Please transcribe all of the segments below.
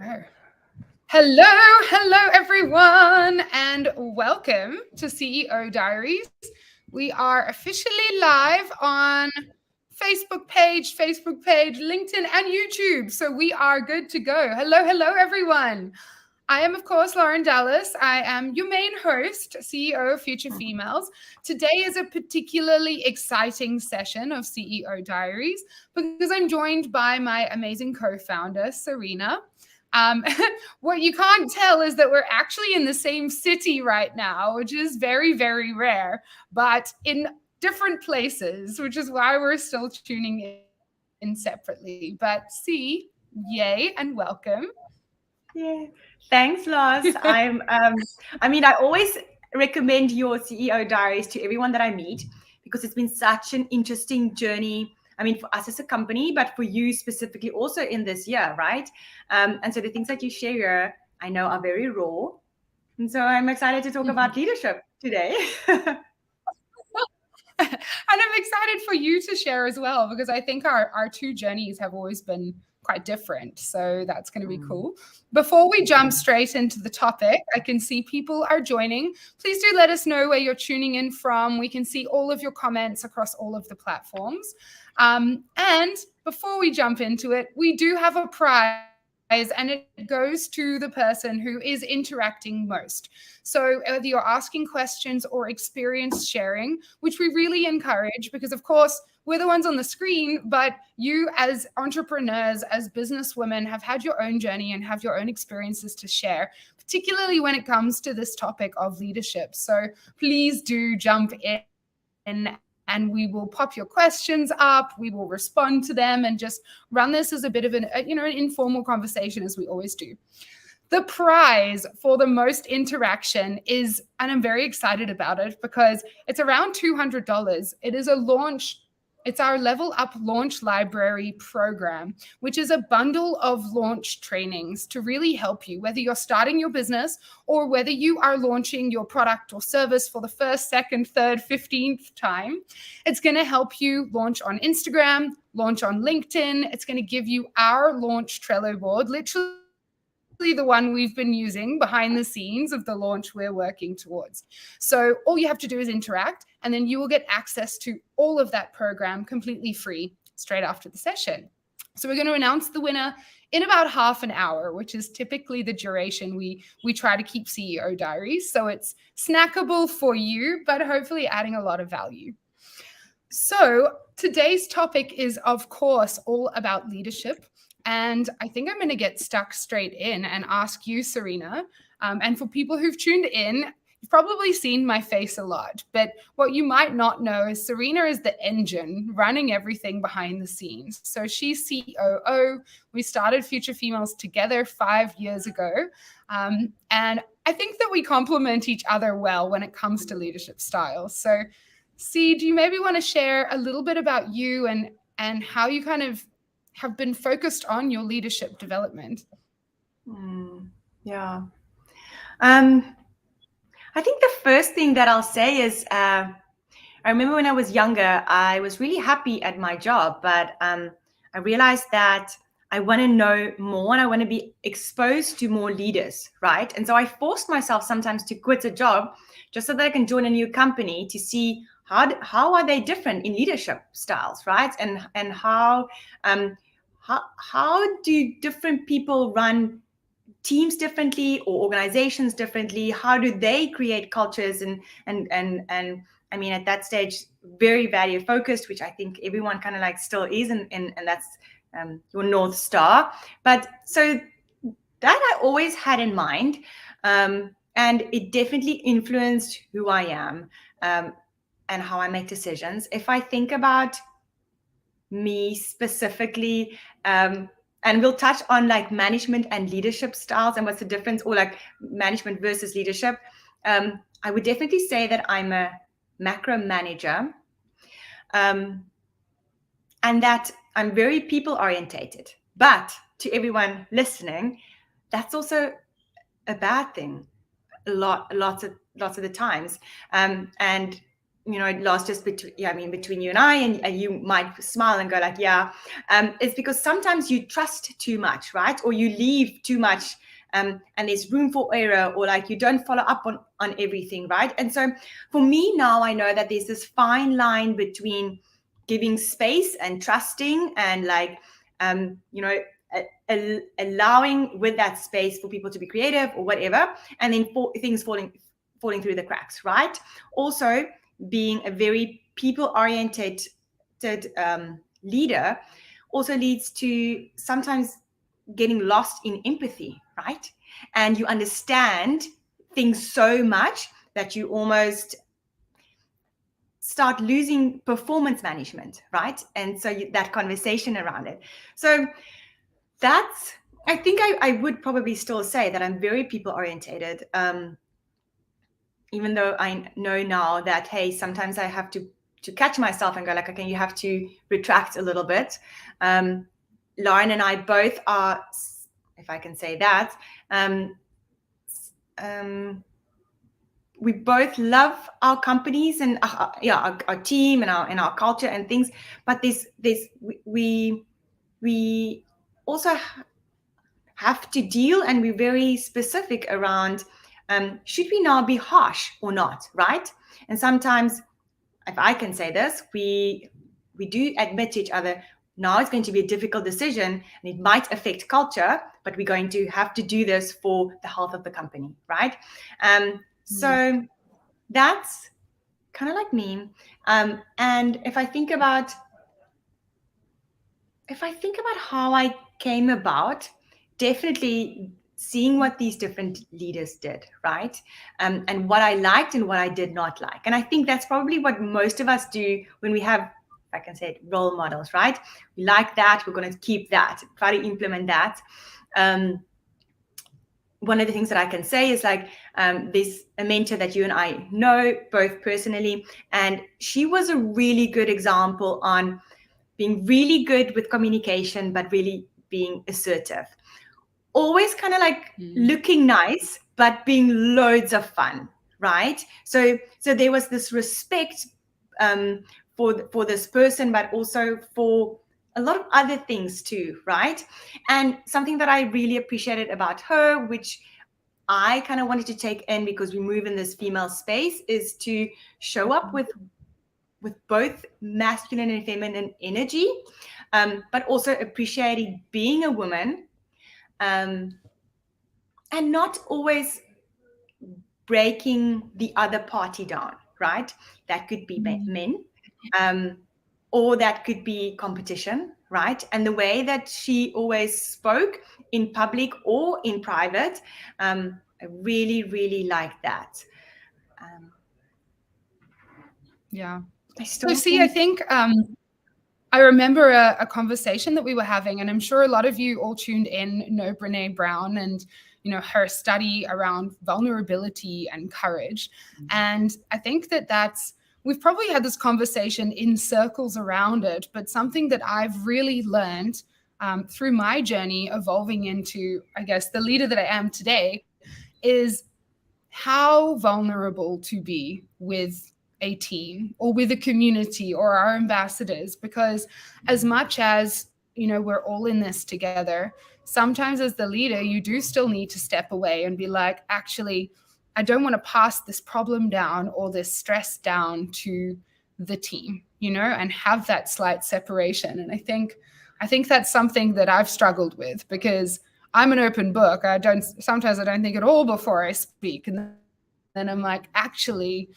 Oh. Hello, everyone, and welcome to CEO Diaries. We are officially live on Facebook page, LinkedIn, and YouTube. So we are good to go. Hello, everyone. I am, of course, Lauren Dallas. I am your main host, CEO of Future Females. Today is a particularly exciting session of CEO Diaries because I'm joined by my amazing co-founder, Cerina. Um, what you can't tell is that we're actually in the same city right now, which is very rare, but in different places, which is why we're still tuning in separately. But yay, and welcome. Yeah. Thanks, Loz. I always recommend your CEO diaries to everyone that I meet because it's been such an interesting journey. I mean, for us as a company, but for you specifically also in this year, right? And so the things that you share, I know, are very raw. And so I'm excited to talk about leadership today. And I'm excited for you to share as well, because I think our two journeys have always been quite different. So that's going to be cool. Before we jump straight into the topic, I can see people are joining. Please do let us know where you're tuning in from. We can see all of your comments across all of the platforms. And before we jump into it, we do have a prize, and it goes to the person who is interacting most. So whether you're asking questions or experience sharing, which we really encourage, because of course we're the ones on the screen, but you as entrepreneurs, as businesswomen, have had your own journey and have your own experiences to share, particularly when it comes to this topic of leadership. So please do jump in, and we will pop your questions up. We will respond to them and just run this as a bit of an informal conversation, as we always do. The prize for the most interaction is, and I'm very excited about it because it's around $200. It is it's our Level Up Launch Library program, which is a bundle of launch trainings to really help you, whether you're starting your business or whether you are launching your product or service for the first, second, third, 15th time. It's going to help you launch on Instagram, launch on LinkedIn. It's going to give you our launch Trello board, literally the one we've been using behind the scenes of the launch we're working towards. So all you have to do is interact, and then you will get access to all of that program completely free straight after the session. So we're going to announce the winner in about half an hour, which is typically the duration we try to keep CEO Diaries. So it's snackable for you, but hopefully adding a lot of value. So today's topic is, of course, all about leadership. And I think I'm going to get stuck straight in and ask you, Cerina. And for people who've tuned in, you've probably seen my face a lot. But what you might not know is Cerina is the engine running everything behind the scenes. So she's COO. We started Future Females together 5 years ago. And I think that we complement each other well when it comes to leadership styles. So C, do you maybe want to share a little bit about you and how you kind of have been focused on your leadership development? Yeah. I think the first thing that I'll say is I remember when I was younger, I was really happy at my job, but I realized that I want to know more and I want to be exposed to more leaders, right? And so I forced myself sometimes to quit a job just so that I can join a new company to see how are they different in leadership styles, right? And how do different people run teams differently or organizations differently? How do they create cultures? And I mean, at that stage, very value focused, which I think everyone kind of like still is, and that's your North Star. But so that I always had in mind, and it definitely influenced who I am and how I make decisions. If I think about me specifically, and we'll touch on like management and leadership styles and what's the difference, or like management versus leadership. I would definitely say that I'm a macro manager, and that I'm very people orientated. But to everyone listening, that's also a bad thing. Lots of the times, and lost just between you and I, and you might smile and go like, yeah, it's because sometimes you trust too much, right? Or you leave too much, and there's room for error, or like you don't follow up on everything, right? And so for me now, I know that there's this fine line between giving space and trusting, and like, allowing with that space for people to be creative or whatever, and then things falling through the cracks, right? Also, being a very people-oriented leader also leads to sometimes getting lost in empathy, right? And you understand things so much that you almost start losing performance management, right? And so that conversation around it. So that's, I think I would probably still say that I'm very people-orientated, even though I know now that, hey, sometimes I have to catch myself and go like, okay, you have to retract a little bit. Lauren and I both are, if I can say that, we both love our companies and our team and our culture and things, but we also have to deal, and we're very specific around, should we now be harsh or not, right? And sometimes, if I can say this, we do admit to each other, now it's going to be a difficult decision and it might affect culture, but we're going to have to do this for the health of the company, right? So that's kind of like me. And if I think about how I came about, definitely seeing what these different leaders did, right? And what I liked and what I did not like. And I think that's probably what most of us do when we have, I can say it, role models, right? We like that, we're going to keep that, try to implement that. One of the things that I can say is like, there's a mentor that you and I know both personally, and she was a really good example on being really good with communication, but really being assertive. Always kind of like looking nice, but being loads of fun, right? So there was this respect for this person, but also for a lot of other things too, right? And something that I really appreciated about her, which I kind of wanted to take in because we move in this female space, is to show up with both masculine and feminine energy, but also appreciating being a woman, and not always breaking the other party down, right? That could be men, or that could be competition, right? And the way that she always spoke in public or in private, I really, really like that. Yeah. I So see, I think I remember a conversation that we were having, and I'm sure a lot of you all tuned in know Brene Brown and, her study around vulnerability and courage. And I think we've probably had this conversation in circles around it, but something that I've really learned through my journey evolving into, I guess, the leader that I am today, is how vulnerable to be with a team or with a community or our ambassadors, because as much as we're all in this together, sometimes as the leader you do still need to step away and be like, actually, I don't want to pass this problem down or this stress down to the team, and have that slight separation. And I think that's something that I've struggled with, because I'm an open book. Sometimes I don't think at all before I speak. And then I'm like, actually,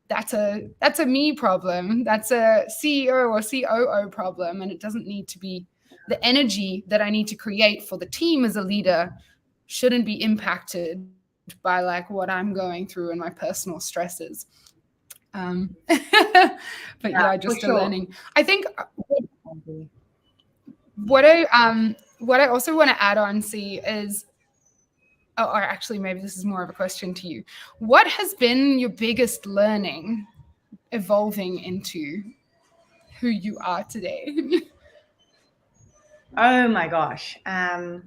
that's a me problem. That's a CEO or COO problem. And it doesn't need to be the energy that I need to create for the team as a leader shouldn't be impacted by like what I'm going through and my personal stresses. But yeah, just a learning. I think what I also want to add on, see, is, or actually maybe this is more of a question to you. What has been your biggest learning evolving into who you are today? Oh my gosh. I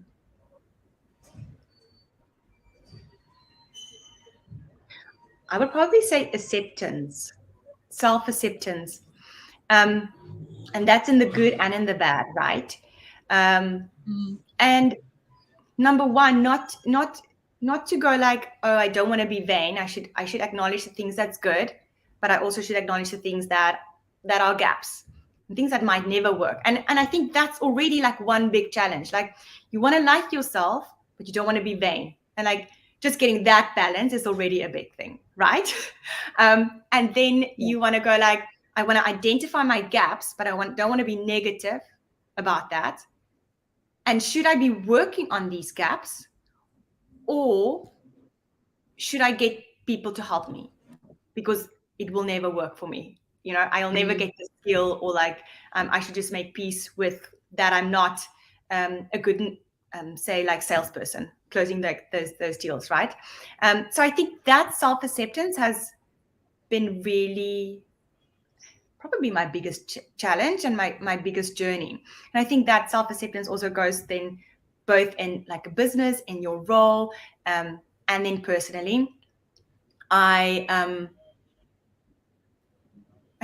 would probably say acceptance. self-acceptance. And that's in the good and in the bad, right? And number one, not to go like, oh, I don't want to be vain. I should acknowledge the things that's good, but I also should acknowledge the things that are gaps, things that might never work. And I think that's already like one big challenge. Like, you want to like yourself, but you don't want to be vain. And like, just getting that balance is already a big thing, right? And then you want to go like, I want to identify my gaps, but don't want to be negative about that. And should I be working on these gaps, or should I get people to help me? Because it will never work for me. I'll never get the skill, or like, I should just make peace with that. I'm not a good, say, like, salesperson closing those deals, right? So I think that self-acceptance has been really probably my biggest challenge and my biggest journey. And I think that self-acceptance also goes then both in like a business, in your role, and then personally. I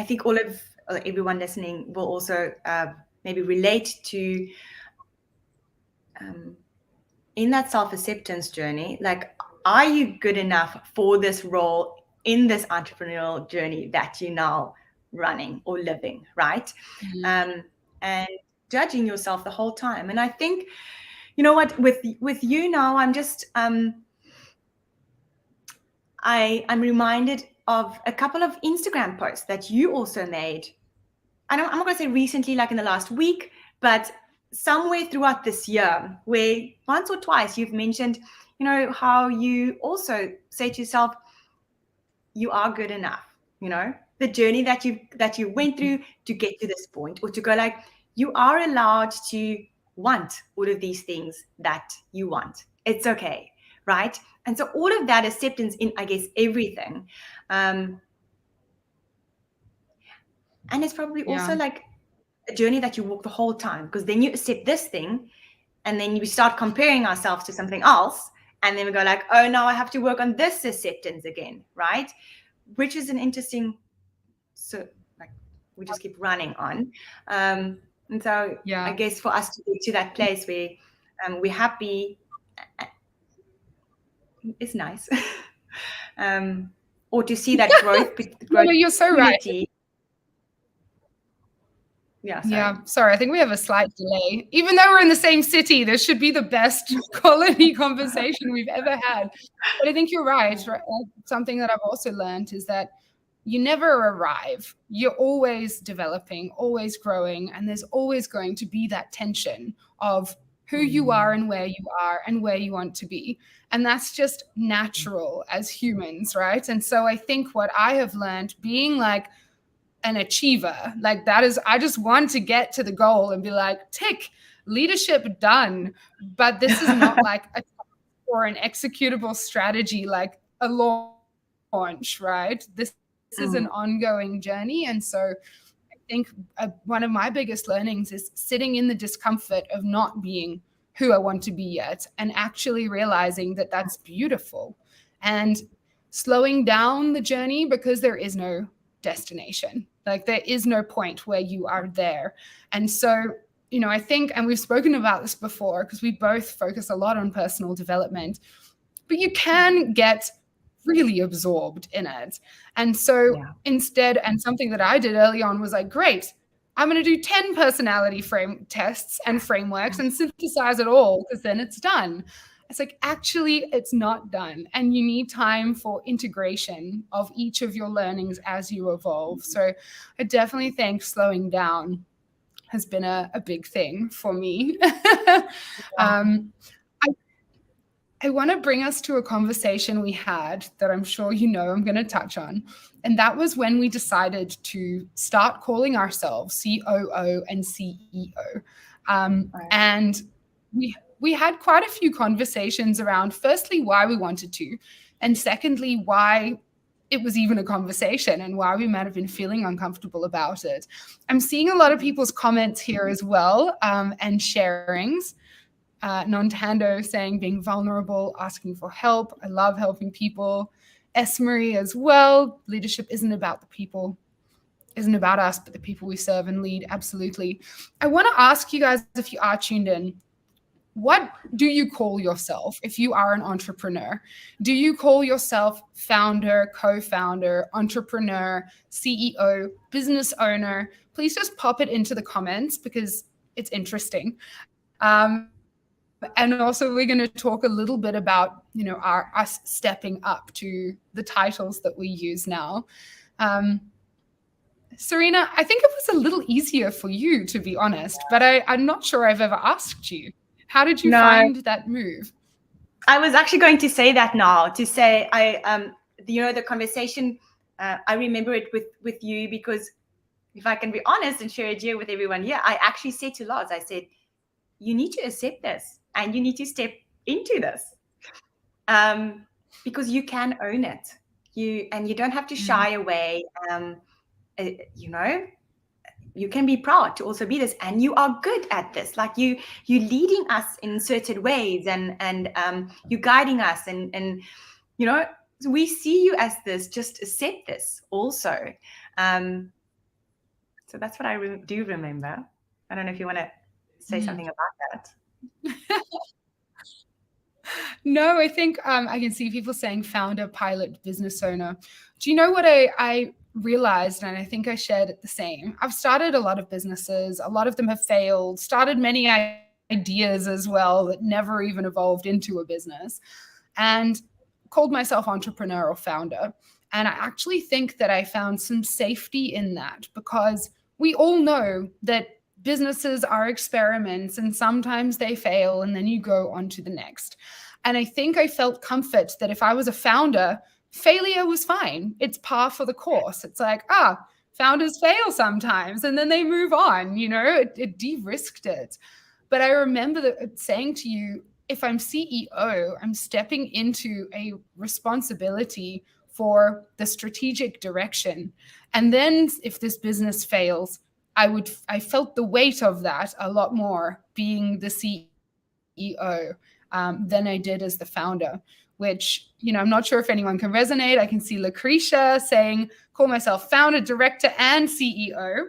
think everyone listening will also maybe relate to in that self-acceptance journey. Like, are you good enough for this role in this entrepreneurial journey that you're now running or living, right? And judging yourself the whole time. And I think, you know what, with you now, I'm just I'm reminded of a couple of Instagram posts that you also made. I'm not going to say recently, like in the last week, but somewhere throughout this year, where once or twice you've mentioned, how you also say to yourself, you are good enough. The journey that you went through to get to this point, or to go like, you are allowed to want all of these things that you want. It's okay, right? And so all of that acceptance in, I guess, everything. And it's probably also like a journey that you walk the whole time, because then you accept this thing, and then we start comparing ourselves to something else, and then we go like, oh, now I have to work on this acceptance again, right? Which is an interesting, so like, we just keep running on. And so I guess for us to get to that place where we're happy, it's nice. Or to see that growth you're so right. Yeah, sorry. I think we have a slight delay. Even though we're in the same city, this should be the best quality conversation we've ever had. But I think you're right. Something that I've also learned is that you never arrive. You're always developing, always growing, and there's always going to be that tension of who you are and where you want to be. And that's just natural as humans, right? And so I think what I have learned, being like an achiever, like that is, I just want to get to the goal and be like, tick, leadership done. But this is not like or an executable strategy, like a launch, right? This is an ongoing journey. And so I think one of my biggest learnings is sitting in the discomfort of not being who I want to be yet, and actually realizing that that's beautiful, and slowing down the journey, because there is no destination. Like, there is no point where you are there. And so, I think, and we've spoken about this before, because we both focus a lot on personal development, but you can get really absorbed in it. And so instead, and something that I did early on was like, great, I'm going to do 10 personality tests and frameworks and synthesize it all, because then it's done. It's like, actually, it's not done. And you need time for integration of each of your learnings as you evolve. So I definitely think slowing down has been a big thing for me. I want to bring us to a conversation we had that I'm sure I'm going to touch on. And that was when we decided to start calling ourselves COO and CEO. And we had quite a few conversations around, firstly, why we wanted to, and secondly, why it was even a conversation and why we might have been feeling uncomfortable about it. I'm seeing a lot of people's comments here as well, and sharings. Nontando saying being vulnerable, asking for help. I love helping people. S. Marie as well. Leadership isn't about the people. isn't about us, but the people we serve and lead. Absolutely. I want to ask you guys, if you are tuned in, what do you call yourself if you are an entrepreneur? Do you call yourself founder, co-founder, entrepreneur, CEO, business owner? Please just pop it into the comments because it's interesting. And also we're going to talk a little bit about, us stepping up to the titles that we use now. Um, Cerina, I think it was a little easier for you, to be honest, but I'm not sure I've ever asked you. How did you No, find that move? I was actually going to say that now, to say the conversation, I remember it with you, because if I can be honest and share it here with everyone, I actually said to Lars, I said, you need to accept this and you need to step into this, because you can own it. You don't have to shy away. You can be proud to also be this, and you are good at this. Like you leading us in certain ways, and you guiding us, and we see you as this. Just accept this also. So that's what I do remember. I don't know if you want to say something about that. No, I think I can see people saying founder, pilot, business owner. Do you know what I realized? And I think I shared it the same. I've started a lot of businesses. A lot of them have failed, started many ideas as well that never even evolved into a business, and called myself entrepreneur or founder. And I actually think that I found some safety in that, because we all know that businesses are experiments and sometimes they fail and then you go on to the next. And I think I felt comfort that if I was a founder, failure was fine. It's par for the course. It's like, founders fail sometimes and then they move on, it de-risked it. But I remember saying to you, if I'm CEO, I'm stepping into a responsibility for the strategic direction. And then if this business fails, I felt the weight of that a lot more being the CEO than I did as the founder, which, I'm not sure if anyone can resonate. I can see Lucretia saying, call myself founder, director, and CEO.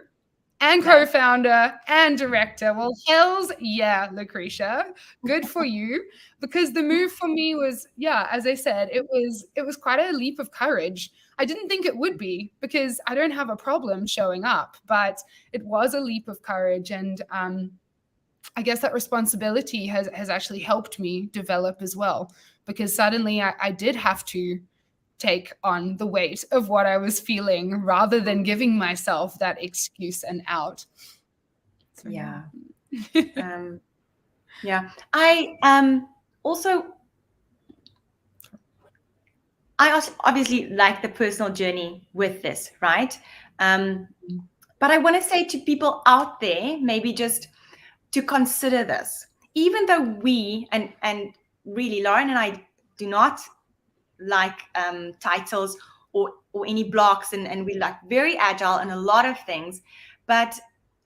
And co-founder and director. Well, hells yeah, Lucretia. Good for you. Because the move for me was, as I said, it was quite a leap of courage. I didn't think it would be, because I don't have a problem showing up, but it was a leap of courage. And I guess that responsibility has actually helped me develop as well, because suddenly I did have to take on the weight of what I was feeling rather than giving myself that excuse and out. So, yeah. I also obviously like the personal journey with this, right? But I want to say to people out there, maybe just to consider this, even though we and really Lauren and I do not like titles or any blocks, and we like very agile in a lot of things, but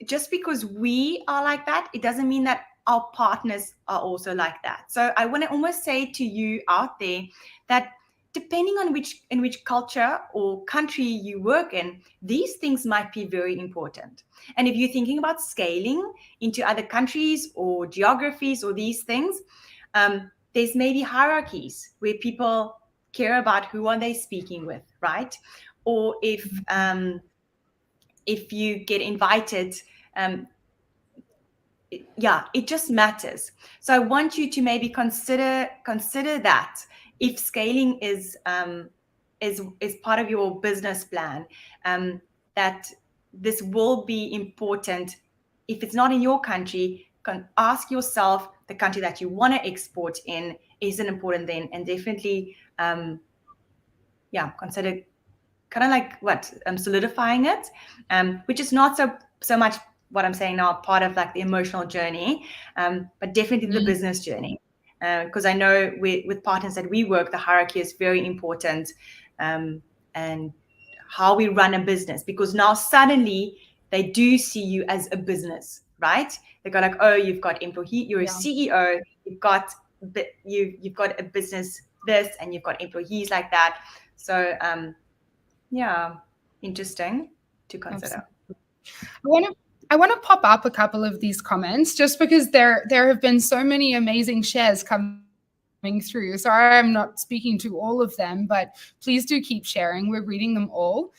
just because we are like that, it doesn't mean that our partners are also like that. So I want to almost say to you out there that depending on in which culture or country you work in, these things might be very important. And if you're thinking about scaling into other countries or geographies or these things, there's maybe hierarchies where people care about who are they speaking with, right? Or if you get invited, it just matters. So I want you to maybe consider that if scaling is part of your business plan, that this will be important. If it's not in your country, ask yourself, the country that you want to export in, is it important then? And definitely consider kind of like solidifying it, which is not so much what I'm saying now, part of like the emotional journey, but definitely the business journey. Because I know with partners that we work, the hierarchy is very important, and how we run a business, because now suddenly they do see you as a business, right? They go like, oh, you've got employee, you're a CEO, you've got a business this, and you've got employees like that. So interesting. to consider. I want to pop up a couple of these comments just because there have been so many amazing shares coming through. Sorry, I'm not speaking to all of them, but please do keep sharing. We're reading them all.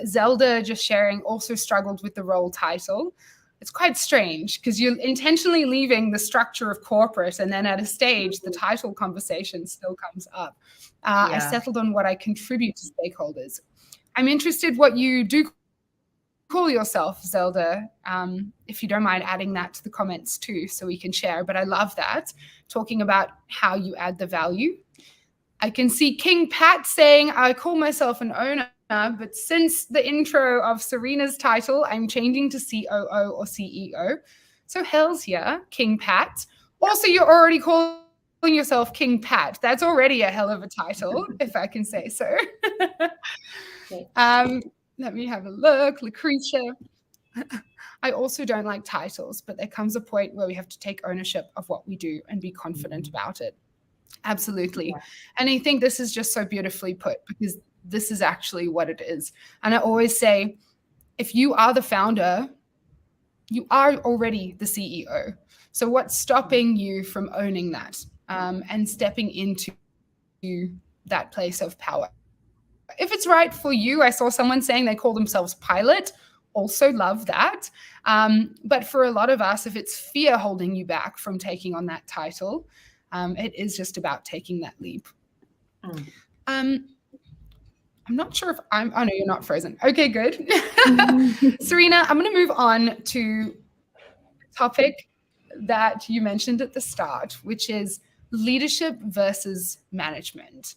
Zelda just sharing also struggled with the role title. It's quite strange because you're intentionally leaving the structure of corporate, and then at a stage, the title conversation still comes up. I settled on what I contribute to stakeholders. I'm interested what you do call yourself, Zelda, if you don't mind adding that to the comments too, so we can share. But I love that, talking about how you add the value. I can see King Pat saying, I call myself an owner, but since the intro of Cerina's title, I'm changing to COO or CEO. So hell's yeah, King Pat. Also, you're already calling yourself King Pat. That's already a hell of a title, if I can say so. Let me have a look. Lucretia. I also don't like titles, but there comes a point where we have to take ownership of what we do and be confident about it. Absolutely. Yeah. And I think this is just so beautifully put, because this is actually what it is. And I always say, if you are the founder, you are already the CEO. So what's stopping you from owning that and stepping into that place of power? If it's right for you, I saw someone saying they call themselves pilot. Also love that. But for a lot of us, if it's fear holding you back from taking on that title, it is just about taking that leap. I'm not sure if oh no, you're not frozen. Okay, good. Cerina, I'm going to move on to a topic that you mentioned at the start, which is leadership versus management.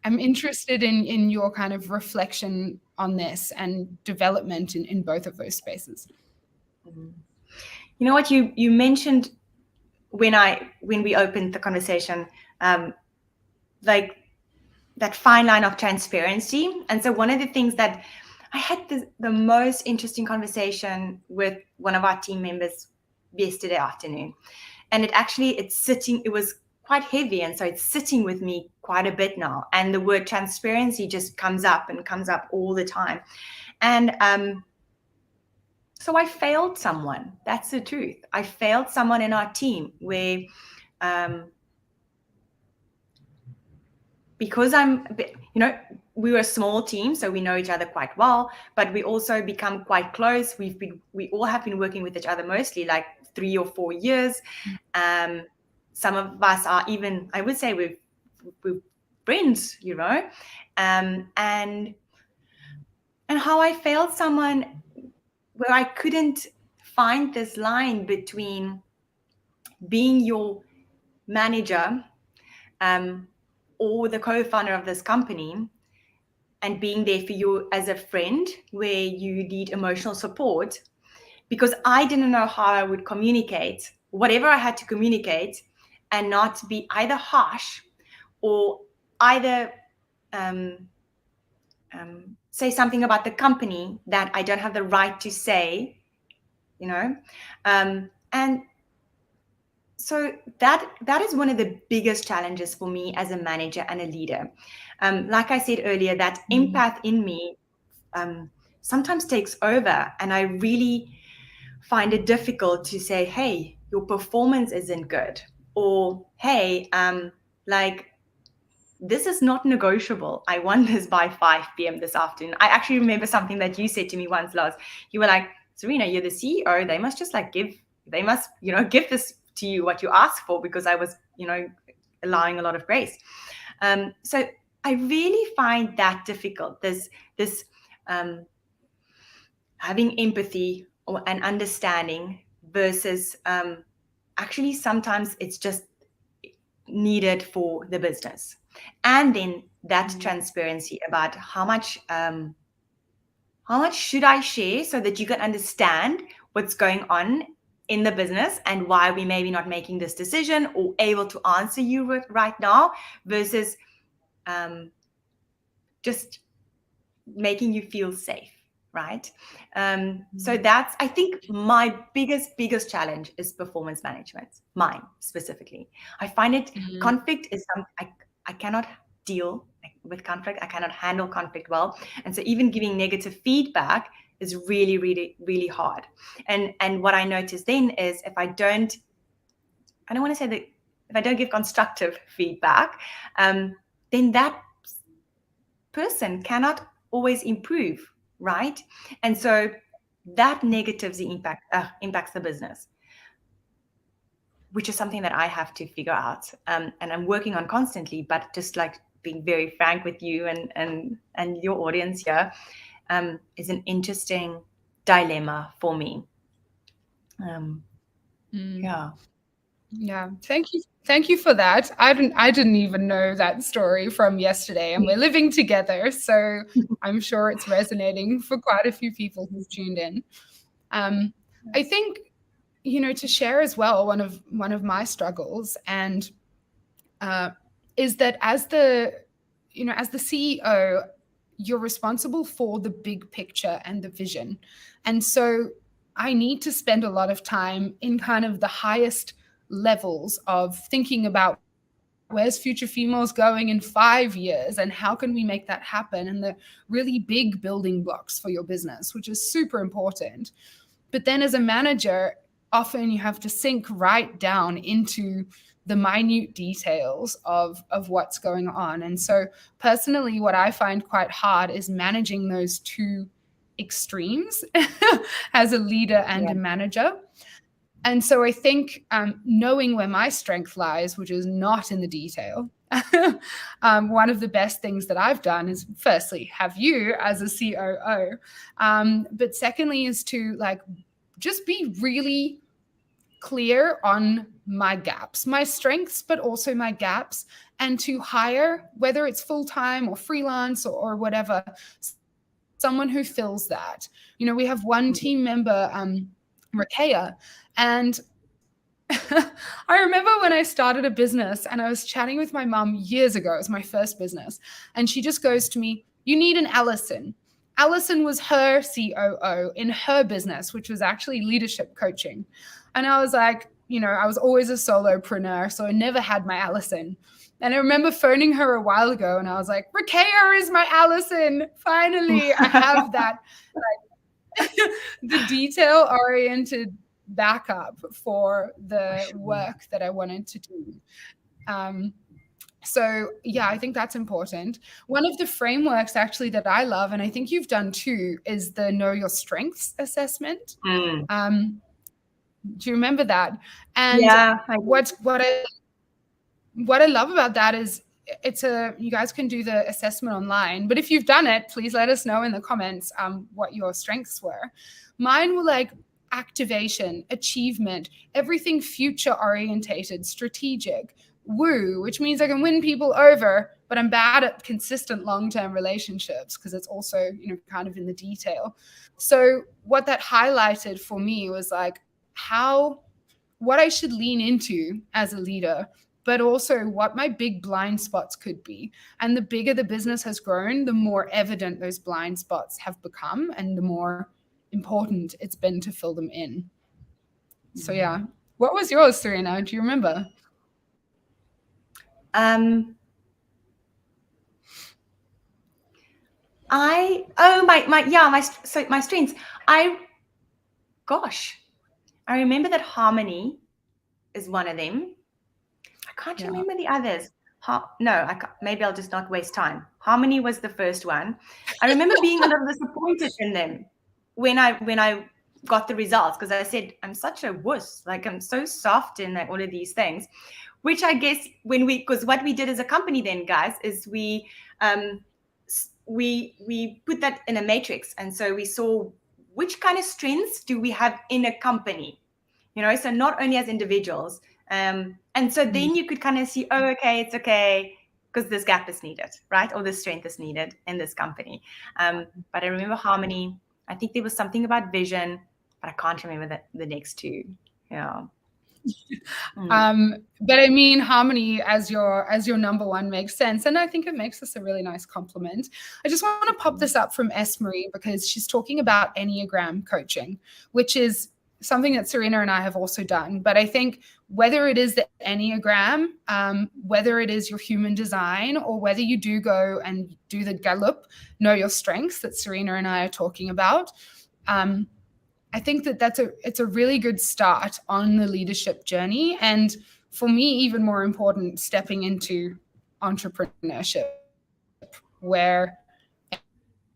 I'm interested in your kind of reflection on this and development in both of those spaces. You know what, you mentioned when we opened the conversation, like that fine line of transparency. And so one of the things that I had the most interesting conversation with one of our team members yesterday afternoon, and it was quite heavy, and so it's sitting with me quite a bit now, and the word transparency just comes up all the time. And so I failed someone. That's the truth. I failed someone in our team where because we were a small team, so we know each other quite well, but we also become quite close. We all have been working with each other mostly like 3 or 4 years. Some of us are even, I would say, we're friends, and how I failed someone where I couldn't find this line between being your manager or the co-founder of this company and being there for you as a friend where you need emotional support, because I didn't know how I would communicate whatever I had to communicate and not be either harsh or either say something about the company that I don't have the right to say, and so that is one of the biggest challenges for me as a manager and a leader. Like I said earlier, that empath in me sometimes takes over, and I really find it difficult to say, hey, your performance isn't good, or hey, like, this is not negotiable. I want this by 5 p.m. this afternoon. I actually remember something that you said to me once, Lars. You were like, Cerina, you're the CEO. They must just give this to you what you ask for, because I was, allowing a lot of grace. So I really find that difficult. This having empathy and understanding versus actually sometimes it's just needed for the business. And then that transparency about how much should I share so that you can understand what's going on in the business and why we may be not making this decision or able to answer you right now, versus just making you feel safe, right? So that's, I think, my biggest challenge is performance management, mine specifically. I find it conflict is something I cannot deal with conflict. I cannot handle conflict well. And so even giving negative feedback is really, really, really hard. And what I notice then is I don't want to say that if I don't give constructive feedback, then that person cannot always improve, right? And so that negatively impacts the business, which is something that I have to figure out, and I'm working on constantly. But just like being very frank with you and your audience here, is an interesting dilemma for me. Yeah. Yeah, thank you for that. I didn't even know that story from yesterday, and we're living together, so I'm sure it's resonating for quite a few people who've tuned in. I think, to share as well, one of my struggles and is that as the CEO, you're responsible for the big picture and the vision, and so I need to spend a lot of time in kind of the highest levels of thinking about where's future females going in 5 years and how can we make that happen, and the really big building blocks for your business, which is super important. But then as a manager, often you have to sink right down into the minute details of what's going on. And so personally, what I find quite hard is managing those two extremes as a leader and a manager. And so I think knowing where my strength lies, which is not in the detail, one of the best things that I've done is firstly have you as a COO, but secondly is to just be really clear on my gaps, my strengths, but also my gaps, and to hire, whether it's full-time or freelance or whatever, someone who fills that. We have one team member, Rakea, and I remember when I started a business and I was chatting with my mom years ago. It was my first business. And she just goes to me, you need an Allison. Allison was her COO in her business, which was actually leadership coaching. And I was like, I was always a solopreneur, so I never had my Allison. And I remember phoning her a while ago and I was like, Rakea is my Allison. Finally, I have that the detail-oriented backup for the work that I wanted to do. So yeah, I think that's important. One of the frameworks actually that I love, and I think you've done too, is the Know Your Strengths assessment. Do you remember that? And yeah, what I love about that is you guys can do the assessment online, but if you've done it, please let us know in the comments what your strengths were. Mine were activation, achievement, everything future orientated, strategic, woo, which means I can win people over, but I'm bad at consistent long-term relationships because it's also, kind of in the detail. So what that highlighted for me was what I should lean into as a leader, but also what my big blind spots could be. And the bigger the business has grown, the more evident those blind spots have become and the more important it's been to fill them in. So yeah. What was yours, Cerina? Do you remember? My strengths. I remember that harmony is one of them. I can't remember the others. Maybe I'll just not waste time. Harmony was the first one. I remember being a little disappointed in them when I got the results, because I said, I'm such a wuss. I'm so soft in all of these things, which I guess because what we did as a company then, guys, is we put that in a matrix. And so we saw which kind of strengths do we have in a company, so not only as individuals. And so then you could kind of see, it's okay, because this gap is needed, right? Or this strength is needed in this company. But I remember harmony. I think there was something about vision, but I can't remember the next two. Yeah. But I mean, harmony as your number one makes sense. And I think it makes us a really nice compliment. I just want to pop this up from S. Marie, because she's talking about Enneagram coaching, which is something that Cerina and I have also done. But I think whether it is the Enneagram, whether it is your human design, or whether you do go and do the Gallup, know your strengths that Cerina and I are talking about, I think that it's a really good start on the leadership journey. And for me, even more important, stepping into entrepreneurship, where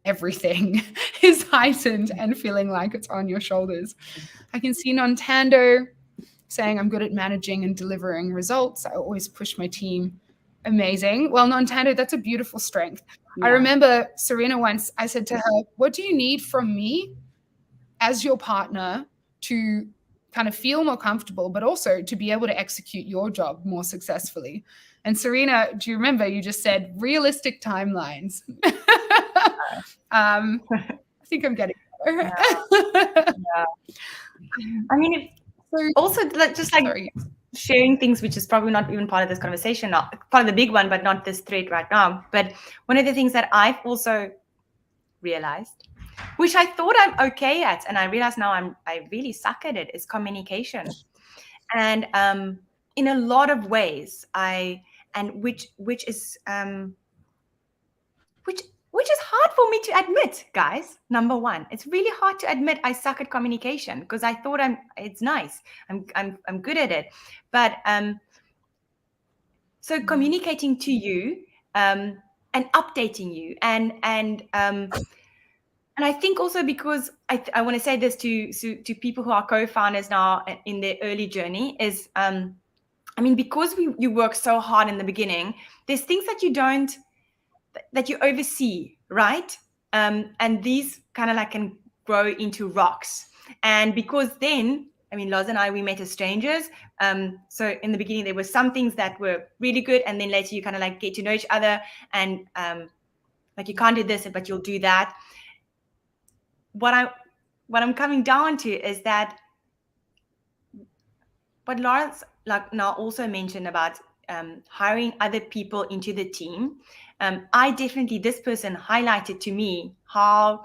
everything is heightened and feeling like it's on your shoulders. I can see Nontando saying, I'm good at managing and delivering results. I always push my team. Amazing. Well, Nontando, that's a beautiful strength. Yeah. I remember Cerina once, I said to her, what do you need from me as your partner to kind of feel more comfortable, but also to be able to execute your job more successfully? And Cerina, do you remember you just said realistic timelines? I think I'm getting better. Yeah. I mean, also just like sharing things which is probably not even part of this conversation, not part of the big one, but not this thread right now. But one of the things that I've also realized, which I thought I'm okay at, and I realize now I really suck at it, is communication. And in a lot of ways, which is hard for me to admit, guys. Number one, it's really hard to admit I suck at communication, because I thought it's nice. I'm good at it. But so communicating to you and updating you and I think also because I want to say this to people who are co-founders now in their early journey is, I mean, because you work so hard in the beginning, there's things that you oversee, right? And these kind of like can grow into rocks. And because then, I mean, Loz and I, we met as strangers. So in the beginning, there were some things that were really good. And then later you kind of like get to know each other and like you can't do this, but you'll do that. What I'm coming down to is that what Lawrence like now also mentioned about hiring other people into the team. This person highlighted to me how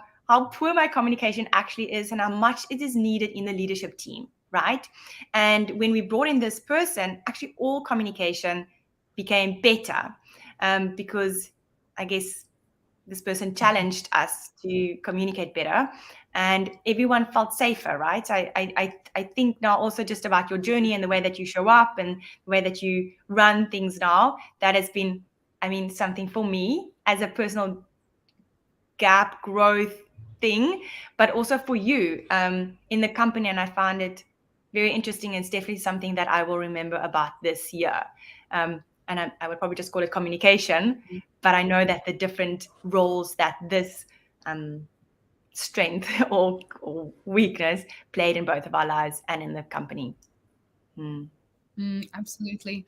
poor my communication actually is and how much it is needed in the leadership team, right? And when we brought in this person, actually all communication became better because I guess this person challenged us to communicate better and everyone felt safer, right? I think now also just about your journey and the way that you show up and the way that you run things now, that has been, I mean, something for me as a personal gap growth thing, but also for you in the company. And I found it very interesting. It's definitely something that I will remember about this year. And I would probably just call it communication, but I know that the different roles that this strength or weakness played in both of our lives and in the company. Absolutely.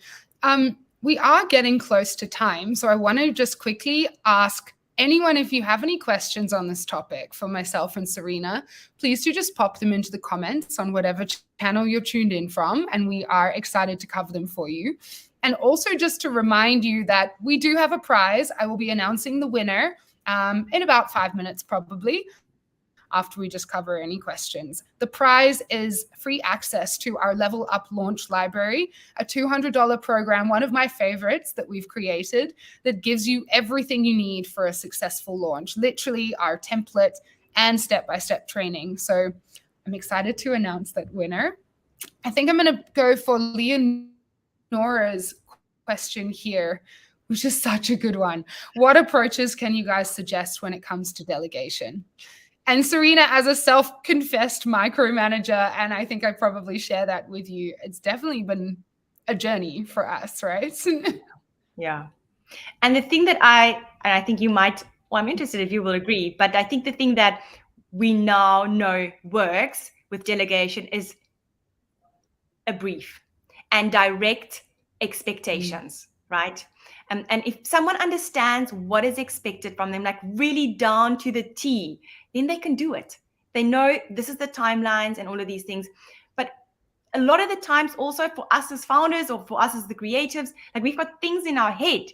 We are getting close to time, so I want to just quickly ask anyone, if you have any questions on this topic for myself and Cerina, please do just pop them into the comments on whatever channel you're tuned in from, and we are excited to cover them for you. And also just to remind you that we do have a prize. I will be announcing the winner in about 5 minutes, probably, after we just cover any questions. The prize is free access to our Level Up Launch Library, a $200 program, one of my favorites that we've created, that gives you everything you need for a successful launch, literally our template and step-by-step training. So I'm excited to announce that winner. I think I'm going to go for Leonora's question here, which is such a good one. What approaches can you guys suggest when it comes to delegation? And Cerina, as a self-confessed micromanager, and I think I probably share that with you, it's definitely been a journey for us, right? Yeah. And the thing that I think you might, well, I'm interested if you will agree, but I think the thing that we now know works with delegation is a brief and direct expectations, right? And if someone understands what is expected from them, like really down to the T, then they can do it. They know this is the timelines and all of these things. But a lot of the times also for us as founders or for us as the creatives, like we've got things in our head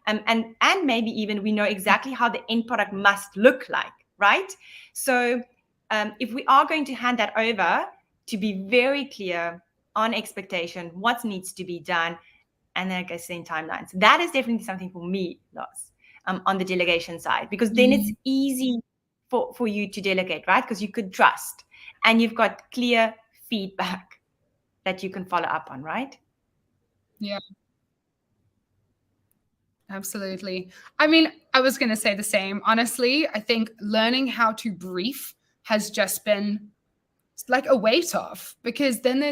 and maybe even we know exactly how the end product must look like, right? So if we are going to hand that over, to be very clear on expectation, what needs to be done, and then, like I say, timelines. That is definitely something for me, Lars, on the delegation side, because then it's easy for you to delegate, right? Because you could trust and you've got clear feedback that you can follow up on, right? Yeah. Absolutely. I mean, I was going to say the same. Honestly, I think learning how to brief has just been like a weight off, because then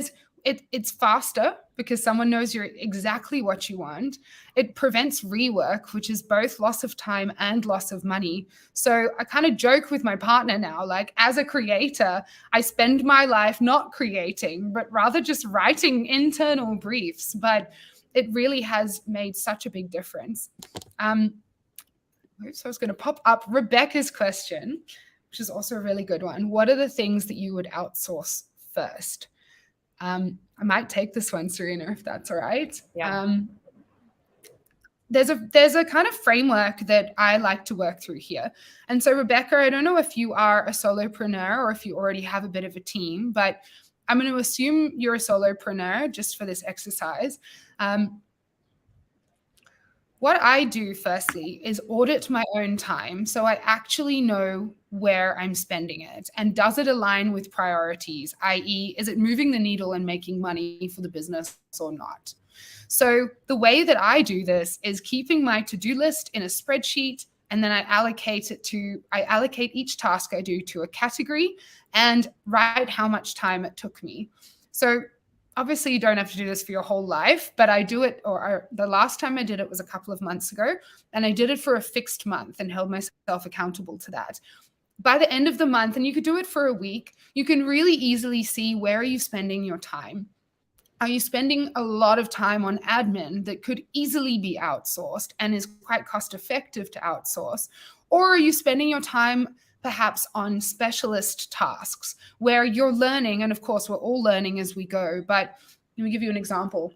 it's faster because someone knows you're exactly what you want. It prevents rework, which is both loss of time and loss of money. So I kind of joke with my partner now, like, as a creator, I spend my life not creating, but rather just writing internal briefs. But it really has made such a big difference. So I was going to pop up Rebecca's question, which is also a really good one. What are the things that you would outsource first? I might take this one, Cerina, if that's all right. Yeah. There's a kind of framework that I like to work through here. And so, Rebecca, I don't know if you are a solopreneur or if you already have a bit of a team, but I'm going to assume you're a solopreneur just for this exercise. What I do firstly is audit my own time, so I actually know where I'm spending it, and does it align with priorities, i.e., is it moving the needle and making money for the business or not? So the way that I do this is keeping my to-do list in a spreadsheet, and then I allocate each task I do to a category and write how much time it took me. So obviously you don't have to do this for your whole life, but I do it, the last time I did it was a couple of months ago, and I did it for a fixed month and held myself accountable to that. By the end of the month, and you could do it for a week, you can really easily see, where are you spending your time? Are you spending a lot of time on admin that could easily be outsourced and is quite cost effective to outsource? Or are you spending your time perhaps on specialist tasks where you're learning? And of course, we're all learning as we go, but let me give you an example.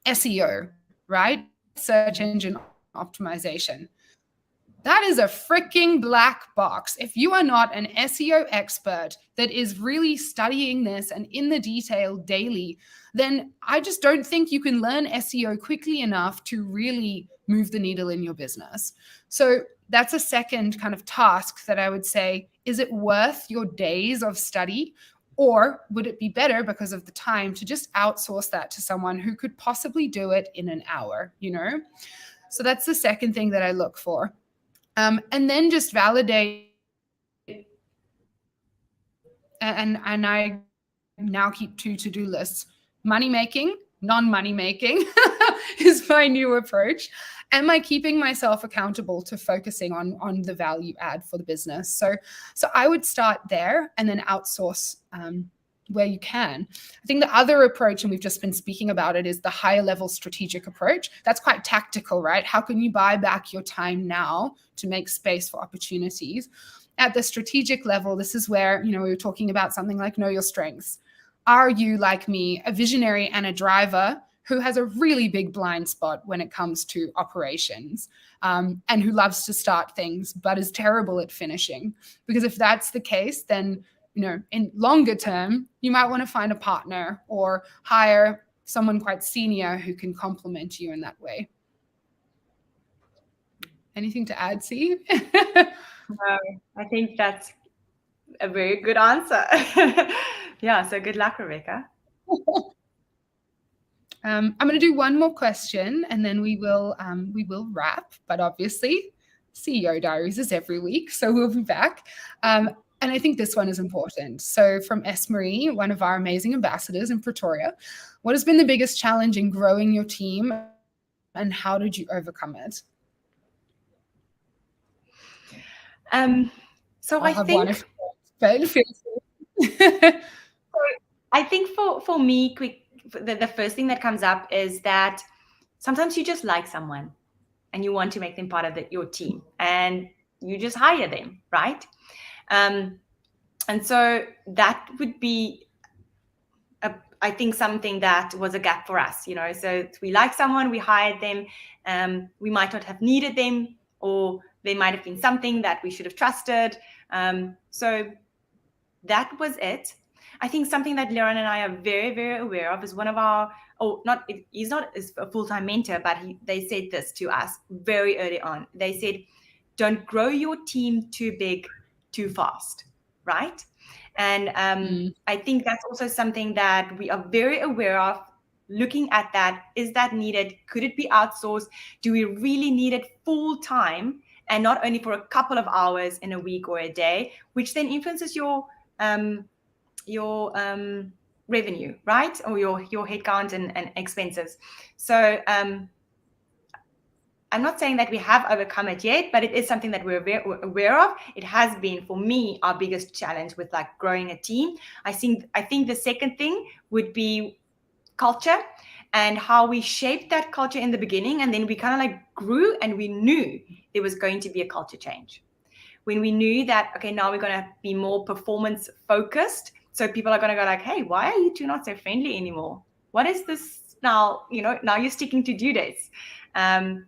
SEO, right? Search engine optimization. That is a freaking black box. If you are not an SEO expert that is really studying this and in the detail daily, then I just don't think you can learn SEO quickly enough to really move the needle in your business. So that's a second kind of task that I would say, is it worth your days of study? Or would it be better, because of the time, to just outsource that to someone who could possibly do it in an hour, you know? So that's the second thing that I look for. And then just validate, and I now keep 2 to-do lists. Money making, non-money making is my new approach. Am I keeping myself accountable to focusing on the value add for the business? So I would start there and then outsource where you can. I think the other approach, and we've just been speaking about it, is the higher level strategic approach. That's quite tactical, right? How can you buy back your time now to make space for opportunities? At the strategic level, this is where, we were talking about something like know your strengths. Are you, like me, a visionary and a driver who has a really big blind spot when it comes to operations, and who loves to start things but is terrible at finishing? Because if that's the case, then in longer term, you might want to find a partner or hire someone quite senior who can complement you in that way. Anything to add, C? I think that's a very good answer. Yeah, so good luck, Rebecca. I'm going to do one more question and then we will wrap. But obviously, CEO Diaries is every week, so we'll be back. And I think this one is important. So from S. Marie, one of our amazing ambassadors in Pretoria, what has been the biggest challenge in growing your team and how did you overcome it? So I think for me, the first thing that comes up is that sometimes you just like someone and you want to make them part of your team and you just hire them, right? And so that would be, I think, something that was a gap for us, So we like someone, we hired them, we might not have needed them, or there might have been something that we should have trusted. So that was it. I think something that Lauren and I are very, very aware of is one of our, he's not a full-time mentor, but they said this to us very early on. They said, don't grow your team too big too fast, right? And I think that's also something that we are very aware of. Looking at that, is that needed? Could it be outsourced? Do we really need it full time, and not only for a couple of hours in a week or a day, which then influences your revenue, right? Or your headcount and expenses. So I'm not saying that we have overcome it yet, but it is something that we're aware of. It has been, for me, our biggest challenge with like growing a team. I think the second thing would be culture, and how we shaped that culture in the beginning, and then we kind of like grew, and we knew there was going to be a culture change. When we knew that, okay, now we're going to be more performance focused, so people are going to go like, hey, why are you two not so friendly anymore? What is this now? Now you're sticking to due dates.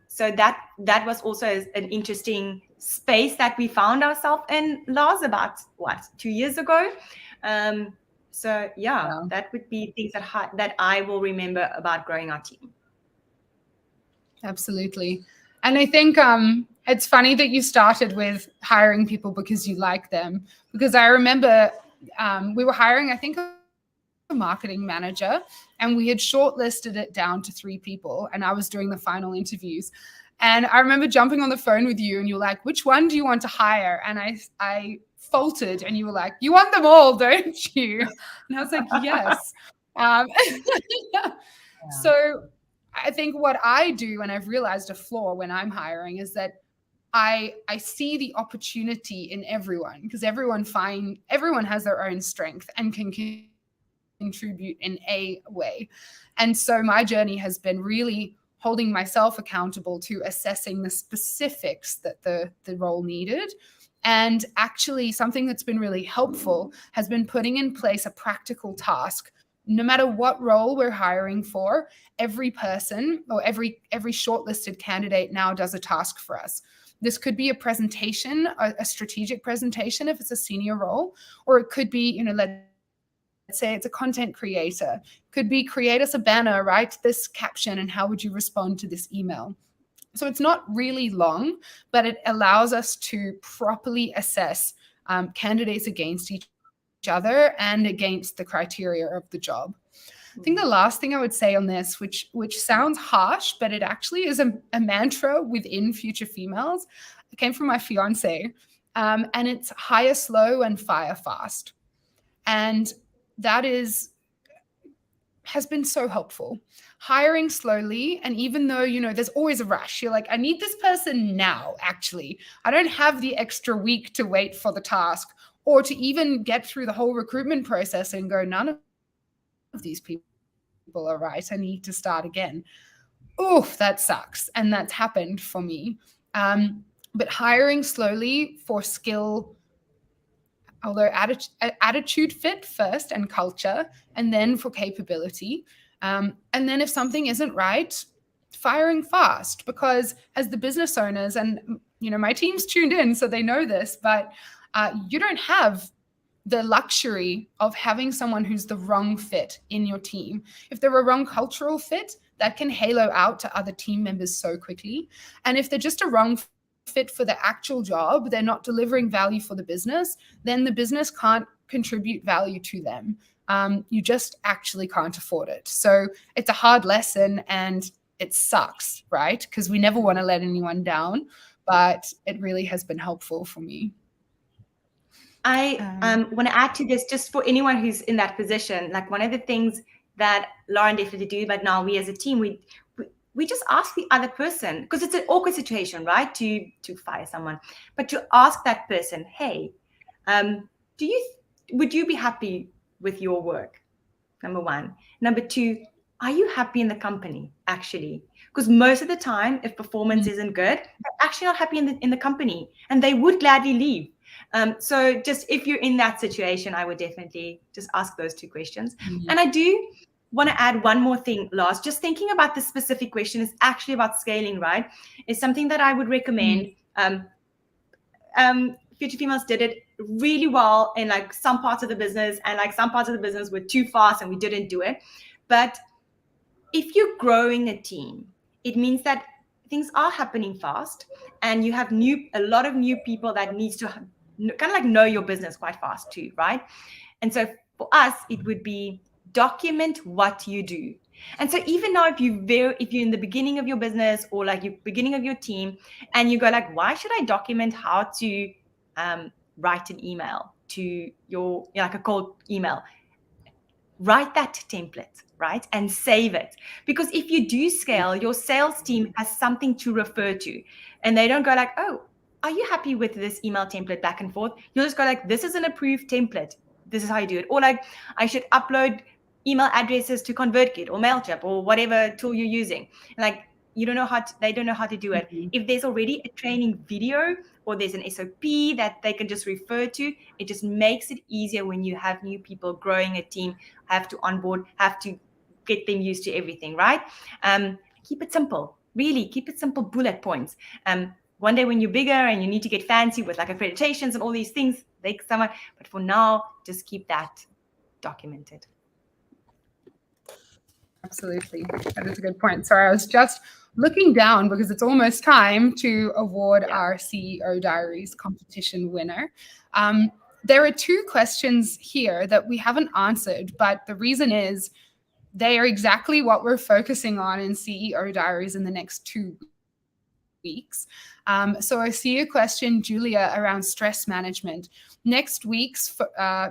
So that was also an interesting space that we found ourselves in, Lars, about 2 years ago. So that would be things that I will remember about growing our team. Absolutely. And I think it's funny that you started with hiring people because you like them, because I remember we were hiring, I think, a marketing manager, and we had shortlisted it down to 3 people, and I was doing the final interviews. And I remember jumping on the phone with you, and you were like, which one do you want to hire? And I faltered, and you were like, you want them all, don't you? And I was like, yes. So I think what I do, and I've realized a flaw when I'm hiring, is that I see the opportunity in everyone, because everyone has their own strength and can contribute in a way. And so my journey has been really holding myself accountable to assessing the specifics that the role needed. And actually, something that's been really helpful has been putting in place a practical task. No matter what role we're hiring for, every person or every shortlisted candidate now does a task for us. This could be a presentation, a strategic presentation if it's a senior role, or it could be, let's say it's a content creator. Could be create us a banner, write this caption, and how would you respond to this email? So it's not really long, but it allows us to properly assess candidates against each other and against the criteria of the job. I think the last thing I would say on this, which sounds harsh, but it actually is a mantra within Future Females. It came from my fiance, and it's hire slow and fire fast. And that has been so helpful. Hiring slowly, and even though, there's always a rush, you're like, I need this person now, actually. I don't have the extra week to wait for the task, or to even get through the whole recruitment process and go, none of these people are right. I need to start again. Oof, that sucks. And that's happened for me. But hiring slowly for skill, although attitude fit first, and culture, and then for capability. And then if something isn't right, firing fast, because as the business owners, and my team's tuned in, so they know this, but you don't have the luxury of having someone who's the wrong fit in your team. If they're a wrong cultural fit, that can halo out to other team members so quickly. And if they're just a wrong fit for the actual job, they're not delivering value for the business, then the business can't contribute value to them. You just actually can't afford it. So it's a hard lesson, and it sucks, right? Because we never want to let anyone down, but it really has been helpful for me. I want to add to this, just for anyone who's in that position. Like, one of the things that Lauren definitely do, but now we as a team, we just ask the other person, because it's an awkward situation, right, to fire someone, but to ask that person, hey, would you be happy with your work? Number one. Number two, are you happy in the company, actually? Because most of the time, if performance isn't good, they're actually not happy in the company, and they would gladly leave. So just if you're in that situation, I would definitely just ask those 2 questions. And I do want to add one more thing, Lars. Just thinking about the specific question is actually about scaling, right? It's something that I would recommend. Future Females did it really well in like some parts of the business, and like some parts of the business were too fast and we didn't do it. But if you're growing a team, it means that things are happening fast, and you have a lot of new people that needs to kind of like know your business quite fast too, right? And so for us, it would be document what you do. And so even now, if you're in the beginning of your business, or like you're beginning of your team, and you go like, why should I document how to write an email to your, like a cold email? Write that template, right? And save it. Because if you do scale, your sales team has something to refer to, and they don't go like, oh, are you happy with this email template back and forth? You'll just go like, this is an approved template. This is how you do it. Or like, I should upload email addresses to ConvertKit or MailChimp or whatever tool you're using. Like, they don't know how to do it. If there's already a training video or there's an SOP that they can just refer to, it just makes it easier when you have new people growing a team, have to onboard, have to get them used to everything, right? Keep it simple. Really, keep it simple, bullet points. One day when you're bigger and you need to get fancy with like accreditations and all these things, take someone. But for now, just keep that documented. Absolutely. That is a good point. Sorry, I was just looking down because it's almost time to award our CEO Diaries competition winner. There are 2 questions here that we haven't answered, but the reason is they are exactly what we're focusing on in CEO Diaries in the next 2 weeks. So I see a question, Julia, around stress management. Next week's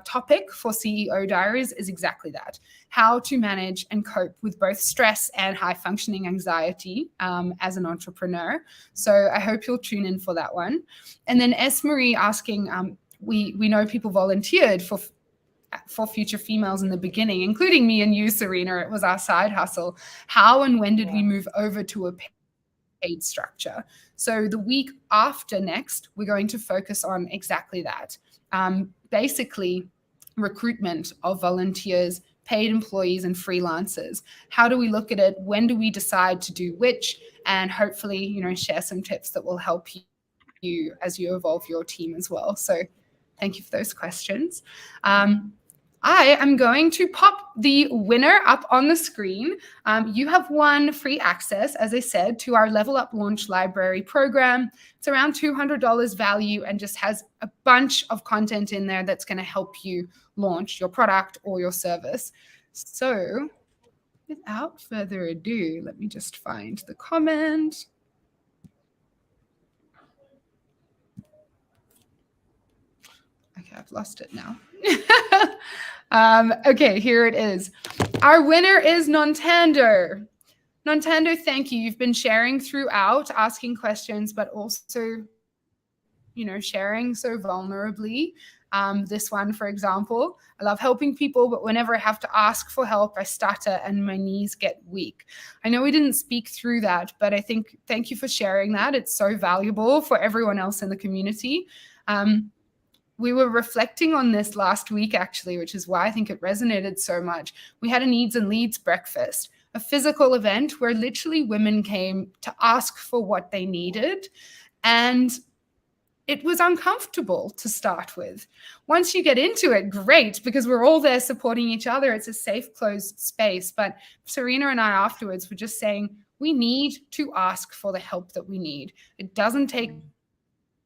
topic for CEO Diaries is exactly that: how to manage and cope with both stress and high functioning anxiety as an entrepreneur. So I hope you'll tune in for that one. And then S. Marie asking, we know people volunteered for Future Females in the beginning, including me and you, Cerina. It was our side hustle. How and when did we move over to a paid structure? So the week after next, we're going to focus on exactly that. Basically, recruitment of volunteers, paid employees, and freelancers. How do we look at it? When do we decide to do which? And hopefully, share some tips that will help you as you evolve your team as well. So thank you for those questions. I am going to pop the winner up on the screen. You have won free access, as I said, to our Level Up Launch Library program. It's around $200 value and just has a bunch of content in there that's going to help you launch your product or your service. So without further ado, let me just find the comment. Okay, I've lost it now. Okay, here it is. Our winner is Nontando. Nontando, thank you. You've been sharing throughout, asking questions, but also, sharing so vulnerably. This one, for example, I love helping people, but whenever I have to ask for help, I stutter and my knees get weak. I know we didn't speak through that, but I think thank you for sharing that. It's so valuable for everyone else in the community. We were reflecting on this last week, actually, which is why I think it resonated so much. We had a Needs and Leads breakfast, a physical event where literally women came to ask for what they needed. And it was uncomfortable to start with. Once you get into it, great, because we're all there supporting each other. It's a safe, closed space. But Cerina and I afterwards were just saying, we need to ask for the help that we need. It doesn't take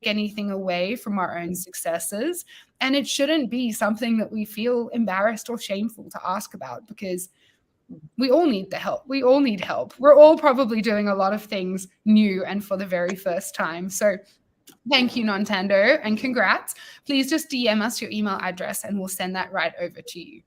anything away from our own successes. And it shouldn't be something that we feel embarrassed or shameful to ask about, because we all need the help. We all need help. We're all probably doing a lot of things new and for the very first time. So thank you, Nontando, and congrats. Please just DM us your email address and we'll send that right over to you.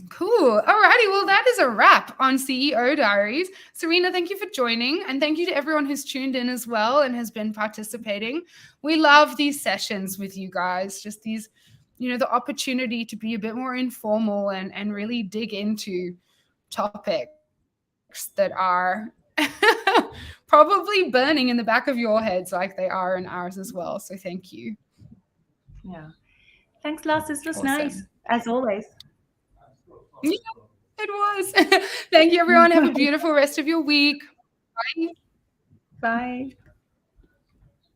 Cool. All righty. Well, that is a wrap on CEO Diaries. Cerina, thank you for joining. And thank you to everyone who's tuned in as well and has been participating. We love these sessions with you guys, just these, the opportunity to be a bit more informal and really dig into topics that are probably burning in the back of your heads like they are in ours as well. So thank you. Yeah. Thanks, Lars. This was nice, as always. Yeah, it was. Thank you, everyone. Have a beautiful rest of your week. Bye. Bye.